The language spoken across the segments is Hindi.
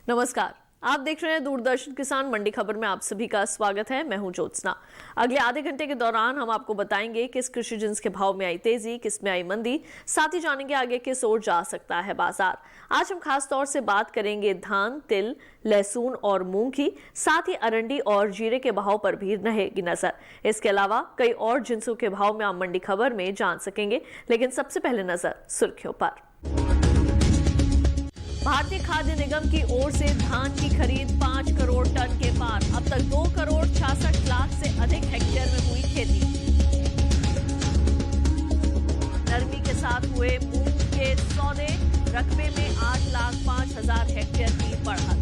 नमस्कार, आप देख रहे हैं दूरदर्शन किसान मंडी खबर में आप सभी का स्वागत है। मैं हूं ज्योत्सना। अगले आधे घंटे के दौरान हम आपको बताएंगे किस कृषि जिन्स के भाव में आई तेजी, किस में आई मंदी, साथ ही जानेंगे आगे किस ओर जा सकता है बाजार। आज हम खास तौर से बात करेंगे धान, तिल, लहसुन और मूंग की, साथ ही अरंडी और जीरे के भाव पर भी रहेगी नजर। इसके अलावा कई और जिन्सों के भाव में आप मंडी खबर में जान सकेंगे, लेकिन सबसे पहले नजर सुर्खियों पर। भारतीय खाद्य निगम की ओर से धान की खरीद 5 करोड़ टन के पार। अब तक 2 करोड़ 66 लाख से अधिक हेक्टेयर में हुई खेती। नरमी के साथ हुए मूंग के सौदे, रकबे में 8,05,000 हेक्टेयर की बढ़त।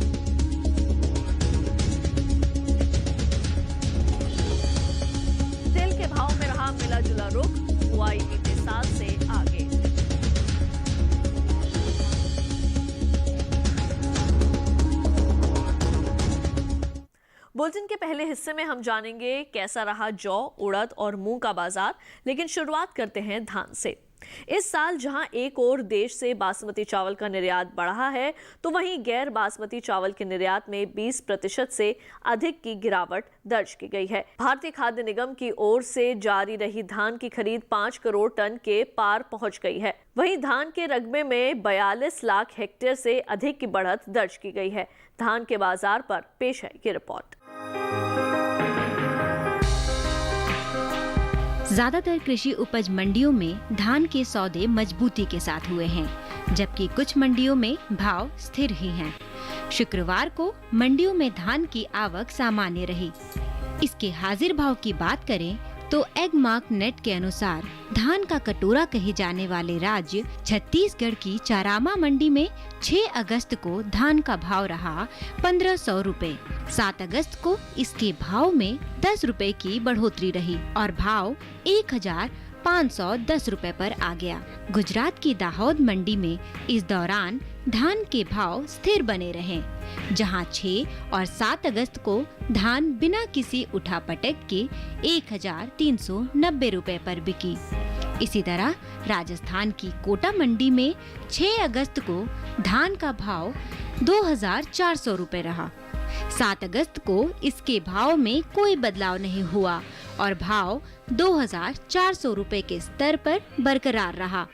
तिल के भाव में रहा मिला जुला रुख, बुआई बीते साल से आगे। बुलेटिन के पहले हिस्से में हम जानेंगे कैसा रहा जौ, उड़द और मूंग का बाजार, लेकिन शुरुआत करते हैं धान से। इस साल जहां एक ओर देश से बासमती चावल का निर्यात बढ़ा है, तो वहीं गैर बासमती चावल के निर्यात में 20% से अधिक की गिरावट दर्ज की गई है। भारतीय खाद्य निगम की ओर से जारी रही धान की खरीद 5 करोड़ टन के पार पहुंच गई है। वहीं धान के रकबे में 42 लाख हेक्टेयर से अधिक की बढ़त दर्ज की गई है। धान के बाजार पर पेश है ये रिपोर्ट। ज्यादातर कृषि उपज मंडियों में धान के सौदे मजबूती के साथ हुए हैं, जबकि कुछ मंडियों में भाव स्थिर ही हैं। शुक्रवार को मंडियों में धान की आवक सामान्य रही। इसके हाजिर भाव की बात करें तो एग मार्क नेट के अनुसार धान का कटोरा कहे जाने वाले राज्य छत्तीसगढ़ की चारामा मंडी में 6 अगस्त को धान का भाव रहा 1500 रुपए। 7 अगस्त को इसके भाव में 10 रुपए की बढ़ोतरी रही और भाव 1510 रुपए पर आ गया। गुजरात की दाहोद मंडी में इस दौरान धान के भाव स्थिर बने रहे, जहां 6 और 7 अगस्त को धान बिना किसी उठापटक के 1390 रुपए पर बिकी। इसी तरह राजस्थान की कोटा मंडी में 6 अगस्त को धान का भाव 2400 रुपए रहा। 7 अगस्त को इसके भाव में कोई बदलाव नहीं हुआ और भाव 2400 रुपए के स्तर पर बरकरार रहा।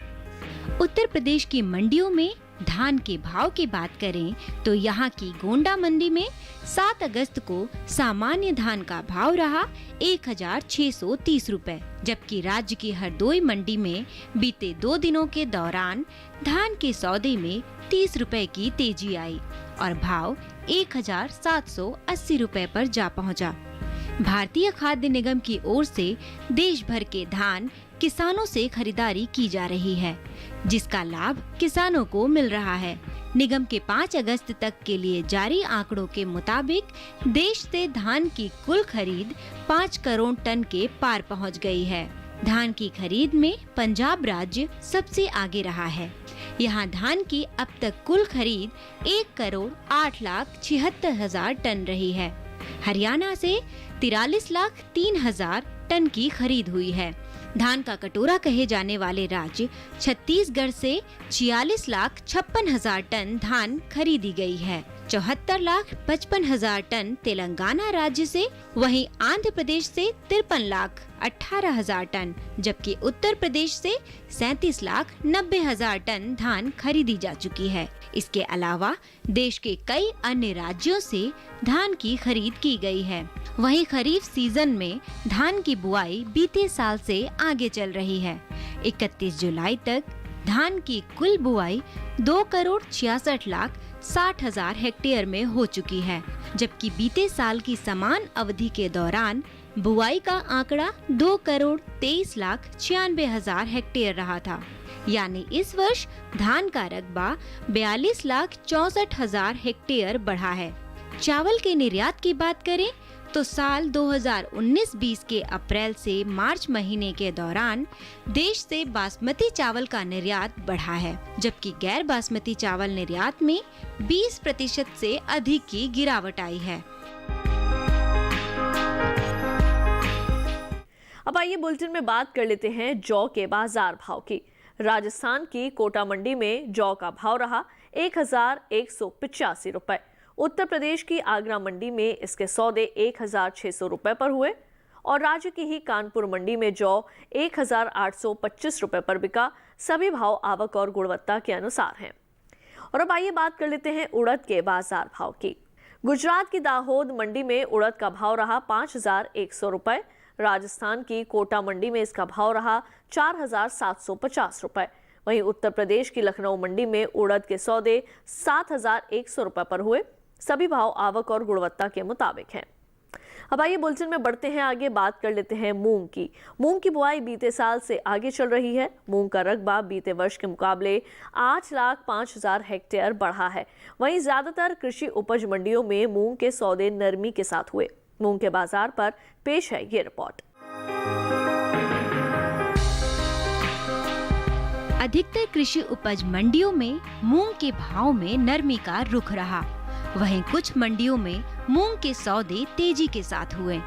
उत्तर प्रदेश की मंडियों में धान के भाव की बात करें तो यहाँ की गोंडा मंडी में 7 अगस्त को सामान्य धान का भाव रहा 1630 रुपए, जबकि राज्य की हरदोई मंडी में बीते 2 दिनों के दौरान धान के सौदे में 30 रुपए की तेजी आई और भाव 1780 रुपए पर जा पहुंचा। भारतीय खाद्य निगम की ओर से देश भर के धान किसानों से खरीदारी की जा रही है, जिसका लाभ किसानों को मिल रहा है। निगम के 5 अगस्त तक के लिए जारी आंकड़ों के मुताबिक देश से धान की कुल खरीद 5 करोड़ टन के पार पहुंच गई है। धान की खरीद में पंजाब राज्य सबसे आगे रहा है। यहाँ धान की अब तक कुल खरीद 1 करोड़ 8,76,000 टन रही है। हरियाणा से 43,03,000 टन की खरीद हुई है। धान का कटोरा कहे जाने वाले राज्य छत्तीसगढ़ से 46,56,000 टन धान खरीदी गई है। 74,55,000 टन तेलंगाना राज्य से, वहीं आंध्र प्रदेश से 53,18,000 टन, जबकि उत्तर प्रदेश से 37,90,000 टन धान खरीदी जा चुकी है। इसके अलावा देश के कई अन्य राज्यों से धान की खरीद की गई है। वहीं खरीफ सीजन में धान की बुआई बीते साल से आगे चल रही है। 31 जुलाई तक धान की कुल बुआई 2 करोड़ 66,60,000 हेक्टेयर में हो चुकी है, जबकि बीते साल की समान अवधि के दौरान बुआई का आंकड़ा 2 करोड़ 23,96,000 हेक्टेयर रहा था। यानी इस वर्ष धान का रकबा 42,64,000 हेक्टेयर बढ़ा है। चावल के निर्यात की बात करें तो साल 2019-20 के अप्रैल से मार्च महीने के दौरान देश से बासमती चावल का निर्यात बढ़ा है, जबकि गैर बासमती चावल निर्यात में 20% से अधिक की गिरावट आई है। अब आइए बुलेटिन में बात कर लेते हैं जौ के बाजार भाव की। राजस्थान की कोटा मंडी में जौ का भाव रहा 1,185 रुपए। उत्तर प्रदेश की आगरा मंडी में इसके सौदे 1,600 रुपए पर हुए और राज्य की ही कानपुर मंडी में जौ 1,825 रुपए पर बिका। सभी भाव आवक और गुणवत्ता के अनुसार हैं। और अब आइए बात कर लेते हैं उड़द के बाजार भाव की। गुजरात की दाहोद मंडी में उड़द का भाव रहा 5,100 रुपए। राजस्थान की कोटा मंडी में इसका भाव रहा 4,750 रुपए। वहीं उत्तर प्रदेश की लखनऊ मंडी में उड़द के सौदे 7,100 रुपए पर हुए। सभी भाव आवक और गुणवत्ता के मुताबिक हैं। अब आइए बुलेटिन में बढ़ते हैं आगे, बात कर लेते हैं मूंग की। मूंग की बुआई बीते साल से आगे चल रही है। मूंग का रकबा बीते वर्ष के मुकाबले 8,05,000 हेक्टेयर बढ़ा है। वहीं ज्यादातर कृषि उपज मंडियों में मूंग के सौदे नरमी के साथ हुए। मूंग के बाजार पर पेश है ये रिपोर्ट। अधिकतर कृषि उपज मंडियों में मूंग के भाव में नरमी का रुख रहा। वहीं कुछ मंडियों में मूंग के सौदे तेजी के साथ हुए।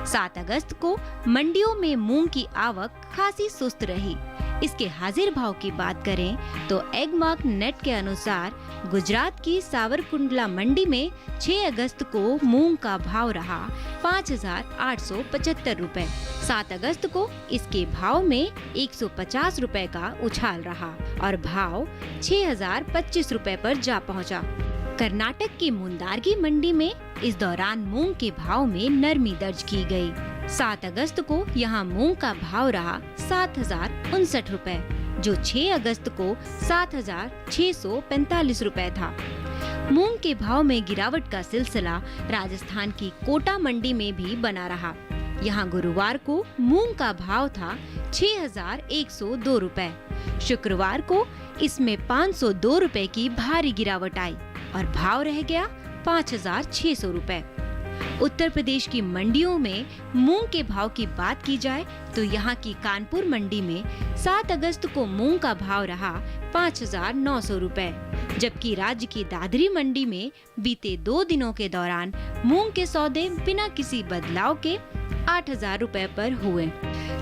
7 अगस्त को मंडियों में मूंग की आवक खासी सुस्त रही। इसके हाजिर भाव की बात करें तो एगमार्क नेट के अनुसार गुजरात की सावरकुंडला मंडी में 6 अगस्त को मूंग का भाव रहा 5,875 रुपए। 7 अगस्त को इसके भाव में 150 रुपए का उछाल रहा और भाव 6,025 रुपए पर जा पहुंचा। कर्नाटक की मुंदारगी मंडी में इस दौरान मूंग के भाव में नरमी दर्ज की गई। 7 अगस्त को यहां मूंग का भाव रहा 7,059 रुपए, जो 6 अगस्त को 7,645 रुपए था। मूंग के भाव में गिरावट का सिलसिला राजस्थान की कोटा मंडी में भी बना रहा। यहां गुरुवार को मूंग का भाव था 6,102 रुपए। शुक्रवार को इसमें 502 रुपए की भारी गिरावट आई और भाव रह गया 5,600 रुपए। उत्तर प्रदेश की मंडियों में मूंग के भाव की बात की जाए तो यहाँ की कानपुर मंडी में 7 अगस्त को मूंग का भाव रहा 5,900 रुपए, जबकि राज्य की दादरी मंडी में बीते 2 दिनों के दौरान मूंग के सौदे बिना किसी बदलाव के 8,000 रुपए पर हुए।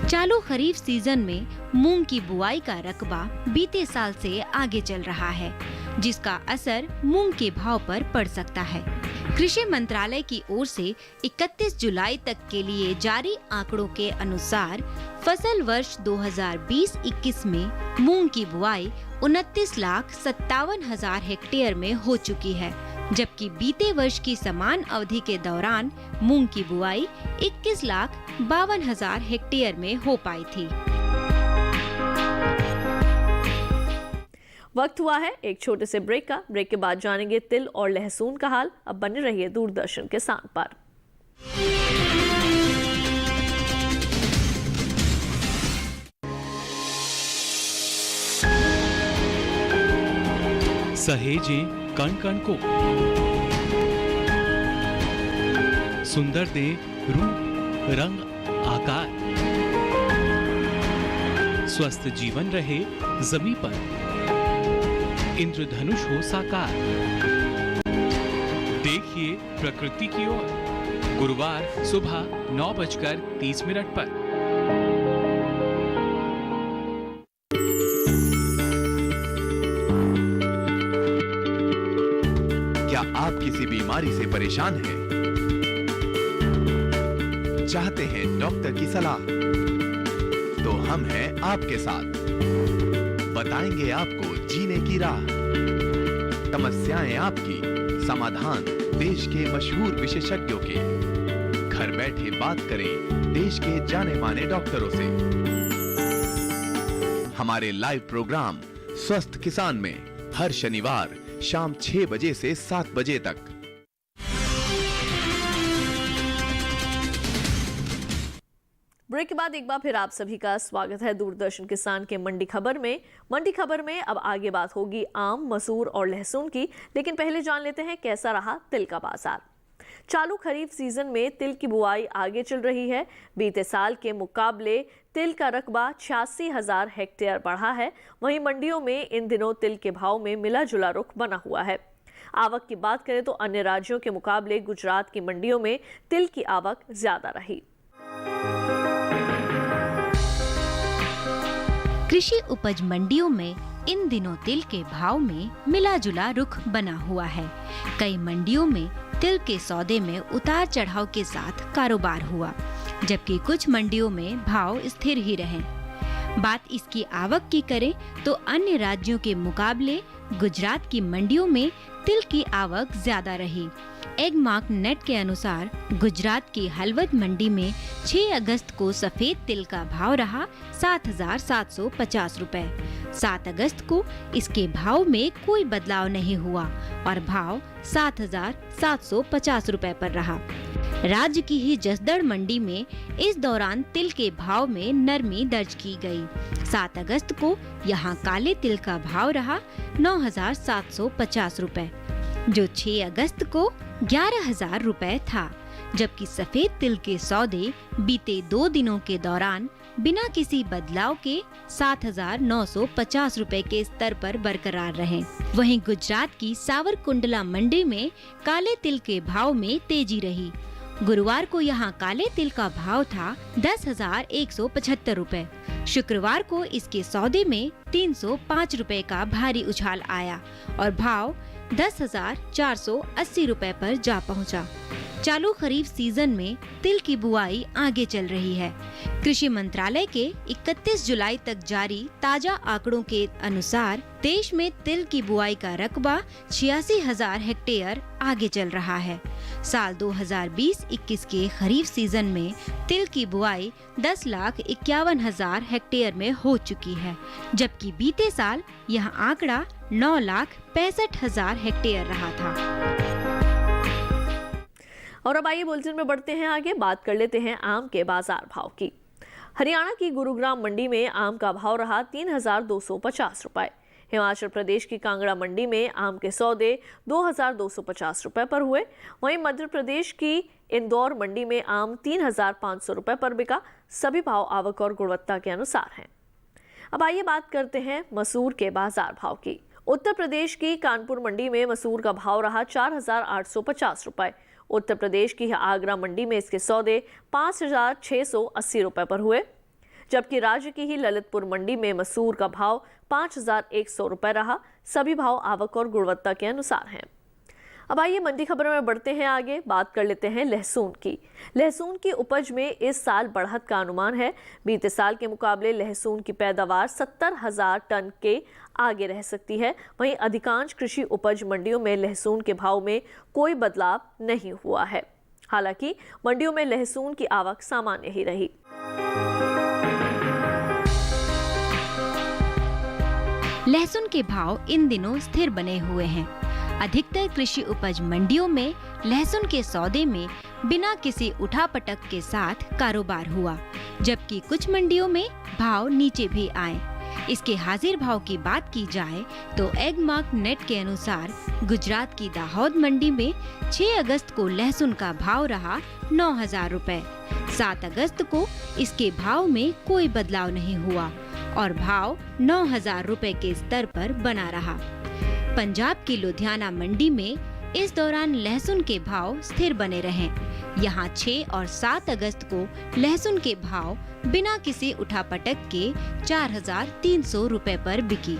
चालू खरीफ सीजन में मूंग की बुआई का रकबा बीते साल से आगे चल रहा है, जिसका असर मूंग के भाव पर पड़ सकता है। कृषि मंत्रालय की ओर से 31 जुलाई तक के लिए जारी आंकड़ों के अनुसार फसल वर्ष 2020-21 में मूंग की बुआई 29,57,000 हेक्टेयर में हो चुकी है, जबकि बीते वर्ष की समान अवधि के दौरान मूंग की बुआई 21,52,000 हेक्टेयर में हो पाई थी। वक्त हुआ है एक छोटे से ब्रेक का। ब्रेक के बाद जानेंगे तिल और लहसुन का हाल। अब बने रहिए दूरदर्शन के साथ पर। सहेजें कण कण को, सुंदर दे रूप रंग आकार, स्वस्थ जीवन रहे जमीन पर, इंद्रधनुष हो साकार। देखिए प्रकृति की ओर गुरुवार सुबह 9:30 पर। क्या आप किसी बीमारी से परेशान हैं? चाहते हैं डॉक्टर की सलाह? तो हम हैं आपके साथ। बताएंगे आपको जीने की राह। समस्याएं आपकी, समाधान देश के मशहूर विशेषज्ञों के। घर बैठे बात करें देश के जाने माने डॉक्टरों से। हमारे लाइव प्रोग्राम स्वस्थ किसान में हर शनिवार शाम 6 बजे से 7 बजे तक। ब्रेक के बाद एक बार फिर आप सभी का स्वागत है दूरदर्शन किसान के मंडी खबर में। मंडी खबर में अब आगे बात होगी आम, मसूर और लहसुन की, लेकिन पहले जान लेते हैं कैसा रहा तिल का बाजार। चालू खरीफ सीजन में तिल की बुआई आगे चल रही है। बीते साल के मुकाबले तिल का रकबा 86,000 हेक्टेयर बढ़ा है। वहीं मंडियों में इन दिनों तिल के भाव में मिला जुला रुख बना हुआ है। आवक की बात करें तो अन्य राज्यों के मुकाबले गुजरात की मंडियों में तिल की आवक ज्यादा रही। कृषि उपज मंडियों में इन दिनों तिल के भाव में मिला जुला रुख बना हुआ है। कई मंडियों में तिल के सौदे में उतार चढ़ाव के साथ कारोबार हुआ, जबकि कुछ मंडियों में भाव स्थिर ही रहे। बात इसकी आवक की करें तो अन्य राज्यों के मुकाबले गुजरात की मंडियों में तिल की आवक ज्यादा रही। एगमार्क नेट के अनुसार गुजरात की हलवद मंडी में 6 अगस्त को सफेद तिल का भाव रहा 7,750 रुपए। 7 अगस्त को इसके भाव में कोई बदलाव नहीं हुआ और भाव 7,750 रुपए पर रहा। राज्य की ही जसदड़ मंडी में इस दौरान तिल के भाव में नरमी दर्ज की गई। 7 अगस्त को यहाँ काले तिल का भाव रहा 9,750 रुपए, जो 6 अगस्त को 11,000 रुपए था, जबकि सफेद तिल के सौदे बीते 2 दिनों के दौरान बिना किसी बदलाव के 7,950 रुपए के स्तर पर बरकरार रहे। वहीं गुजरात की सावरकुंडला मंडी में काले तिल के भाव में तेजी रही। गुरुवार को यहाँ काले तिल का भाव था 10,175 रुपए। शुक्रवार को इसके सौदे में 305 रुपए का भारी उछाल आया और भाव 10,480 रुपए पर जा पहुंचा। चालू खरीफ सीजन में तिल की बुआई आगे चल रही है। कृषि मंत्रालय के 31 जुलाई तक जारी ताजा आंकड़ों के अनुसार देश में तिल की बुआई का रकबा 86,000 हेक्टेयर आगे चल रहा है। साल 2020-21 के खरीफ सीजन में तिल की बुआई 10,51,000 हेक्टेयर में हो चुकी है, जबकि बीते साल यह आंकड़ा 9,65,000 हेक्टेयर रहा था। और अब आइए बुलेटिन में बढ़ते हैं आगे, बात कर लेते हैं आम के बाजार भाव की। हरियाणा की गुरुग्राम मंडी में आम का भाव रहा 3,250 रुपए। हिमाचल प्रदेश की कांगड़ा मंडी में आम के सौदे 2,250 रुपए पर हुए। वहीं मध्य प्रदेश की इंदौर मंडी में आम 3,500 रुपए पर बिका। सभी भाव आवक और गुणवत्ता के अनुसार हैं। अब आइए बात करते हैं मसूर के बाजार भाव की। उत्तर प्रदेश की कानपुर मंडी में मसूर का भाव रहा 4,850 रुपए। उत्तर प्रदेश की आगरा मंडी में इसके सौदे 5,680 रुपए पर हुए, जबकि राज्य की ही ललितपुर मंडी में मसूर का भाव 5,100 रुपए रहा। सभी भाव आवक और गुणवत्ता के अनुसार हैं। अब आइए मंडी खबरों में बढ़ते हैं आगे, बात कर लेते हैं लहसुन की। लहसुन की उपज में इस साल बढ़त का अनुमान है। बीते साल के मुकाबले लहसुन की पैदावार 70,000 टन के आगे रह सकती है। वहीं अधिकांश कृषि उपज मंडियों में लहसुन के भाव में कोई बदलाव नहीं हुआ है। हालांकि मंडियों में लहसुन की आवक सामान्य ही रही। लहसुन के भाव इन दिनों स्थिर बने हुए हैं। अधिकतर कृषि उपज मंडियों में लहसुन के सौदे में बिना किसी उठापटक के साथ कारोबार हुआ, जबकि कुछ मंडियों में भाव नीचे भी आए। इसके हाजिर भाव की बात की जाए तो एगमार्क नेट के अनुसार गुजरात की दाहोद मंडी में 6 अगस्त को लहसुन का भाव रहा 9,000 रुपए। 7 अगस्त को इसके भाव में कोई बदलाव नहीं हुआ और भाव 9,000 रुपए के स्तर पर बना रहा। पंजाब की लुधियाना मंडी में इस दौरान लहसुन के भाव स्थिर बने रहे। यहाँ 6 और 7 अगस्त को लहसुन के भाव बिना किसी उठापटक के 4,300 रुपए पर बिकी।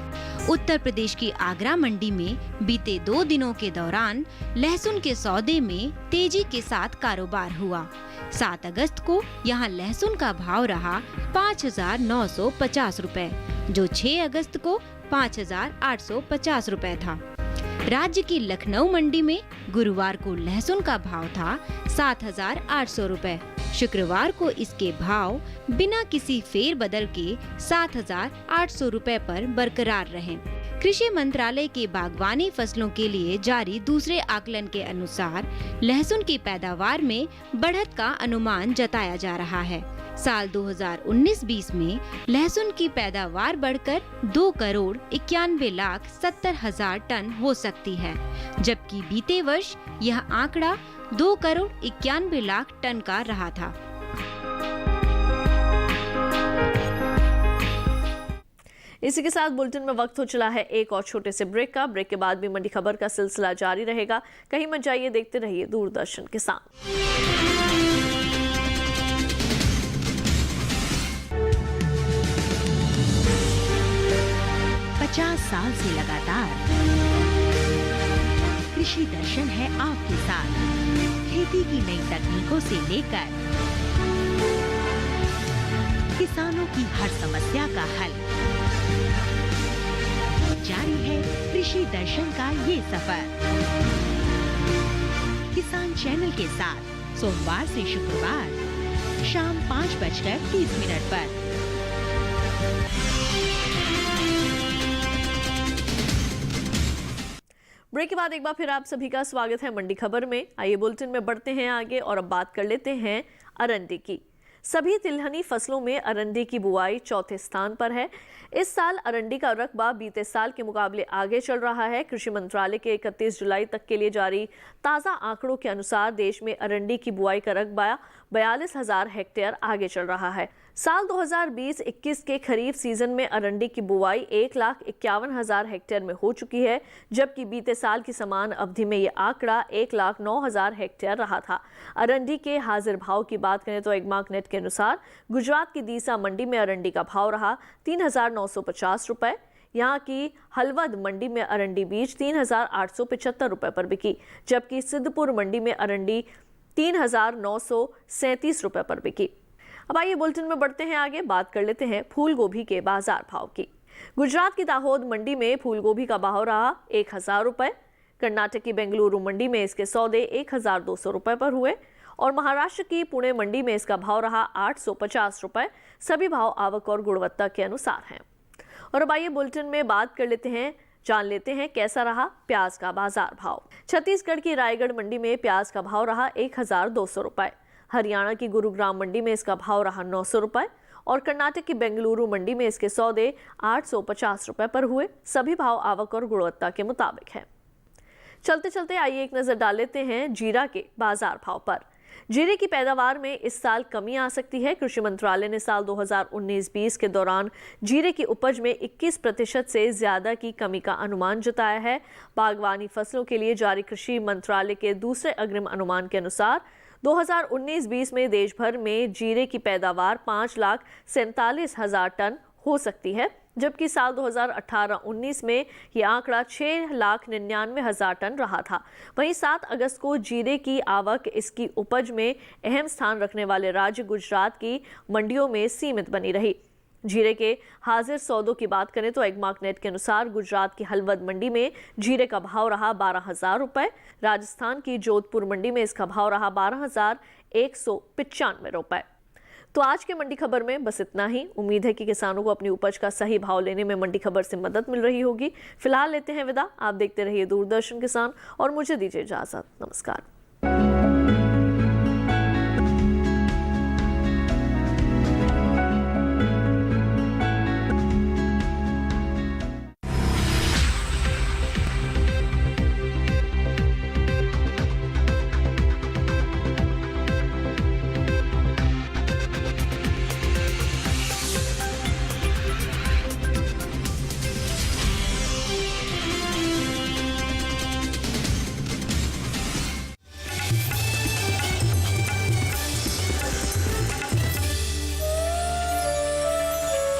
उत्तर प्रदेश की आगरा मंडी में बीते 2 दिनों के दौरान लहसुन के सौदे में तेजी के साथ कारोबार हुआ। 7 अगस्त को यहाँ लहसुन का भाव रहा 5,950 रुपए, जो 6 अगस्त को 5,850 रुपए था। राज्य की लखनऊ मंडी में गुरुवार को लहसुन का भाव था 7,800 रुपए। शुक्रवार को इसके भाव बिना किसी फेर बदल के 7,800 रुपए पर बरकरार रहे। कृषि मंत्रालय के बागवानी फसलों के लिए जारी दूसरे आकलन के अनुसार लहसुन की पैदावार में बढ़त का अनुमान जताया जा रहा है। साल 2019-20 में लहसुन की पैदावार बढ़कर 2,91,70,000 टन हो सकती है, जबकि बीते वर्ष यह आंकड़ा 2,91,00,000 टन का रहा था। इसी के साथ बुलेटिन में वक्त हो चला है एक और छोटे से ब्रेक का। ब्रेक के बाद भी मंडी खबर का सिलसिला जारी रहेगा। कहीं मत जाइए, देखते रहिए दूरदर्शन के साथ। 50 साल से लगातार। कृषि दर्शन है आपके साथ, खेती की नई तकनीकों से लेकर किसानों की हर समस्या का हल। जारी है कृषि दर्शन का ये सफर। किसान चैनल के साथ सोमवार से शुक्रवार शाम 5:30 पर। ब्रेक के बाद एक बार फिर आप सभी का स्वागत है मंडी खबर में। आइए बुलेटिन में बढ़ते हैं आगे और अब बात कर लेते हैं अरंडी की। सभी तिलहनी फसलों में अरंडी की बुआई चौथे स्थान पर है। इस साल अरंडी का रकबा बीते साल के मुकाबले आगे चल रहा है। कृषि मंत्रालय के 31 जुलाई तक के लिए जारी ताज़ा आंकड़ों के अनुसार देश में अरंडी की बुआई का रकबा 42,000 हेक्टेयर आगे चल रहा है। साल 2020-21 के खरीफ सीजन में अरंडी की बुआई 1,51,000 हेक्टेयर में हो चुकी है, जबकि बीते साल की समान अवधि में ये आंकड़ा 1,09,000 हेक्टेयर रहा था। अरंडी के हाजिर भाव की बात करें तो एग्मार्क नेट के अनुसार गुजरात की दीसा मंडी में अरंडी का भाव रहा 3,950 रुपए। यहाँ की हलवद मंडी में अरंडी बीज 3,875 रुपए पर बिकी, जबकि सिद्धपुर मंडी में अरंडी 3,937 रुपए पर बिकी। अब आइए बुलेटिन में बढ़ते हैं आगे, बात कर लेते हैं फूल गोभी के बाजार भाव की। गुजरात की दाहोद मंडी में फूल गोभी का भाव रहा 1,000 रुपए। कर्नाटक की बेंगलुरु मंडी में इसके सौदे 1,200 रुपए पर हुए और महाराष्ट्र की पुणे मंडी में इसका भाव रहा 850 रुपए। सभी भाव आवक और गुणवत्ता के अनुसार हैं। और अब आइए बुलेटिन में बात कर लेते हैं, जान लेते हैं कैसा रहा प्याज का बाजार भाव। छत्तीसगढ़ की रायगढ़ मंडी में प्याज का भाव रहा 1,200 रुपए। हरियाणा की गुरुग्राम मंडी में इसका भाव रहा 900 रुपए और कर्नाटक की बेंगलुरु मंडी में इसके सौदे 850 रुपए पर हुए। सभी भाव आवक और गुणवत्ता के मुताबिक है। चलते चलते आइए एक नजर डाल लेते हैं जीरा के बाजार भाव पर। जीरे की पैदावार में इस साल कमी आ सकती है। कृषि मंत्रालय ने साल 2019-20 के दौरान जीरे की उपज में 21% से ज्यादा की कमी का अनुमान जताया है। बागवानी फसलों के लिए जारी कृषि मंत्रालय के दूसरे अग्रिम अनुमान के अनुसार 2019-20 में देश भर में जीरे की पैदावार 5,47,000 टन हो सकती है, जबकि साल 2018-19 में यह आंकड़ा 6,99,000 टन रहा था। वहीं 7 अगस्त को जीरे की आवक इसकी उपज में अहम स्थान रखने वाले राज्य गुजरात की मंडियों में सीमित बनी रही। जीरे के हाजिर सौदों की बात करें तो एग्मार्क नेट के अनुसार गुजरात की हलवद मंडी में जीरे का भाव रहा 12,000 रुपए। राजस्थान की जोधपुर मंडी में इसका भाव रहा 12,195 रुपए। तो आज के मंडी खबर में बस इतना ही। उम्मीद है कि किसानों को अपनी उपज का सही भाव लेने में मंडी खबर से मदद मिल रही होगी। फिलहाल लेते हैं विदा। आप देखते रहिए दूरदर्शन किसान और मुझे दीजिए इजाजत। नमस्कार।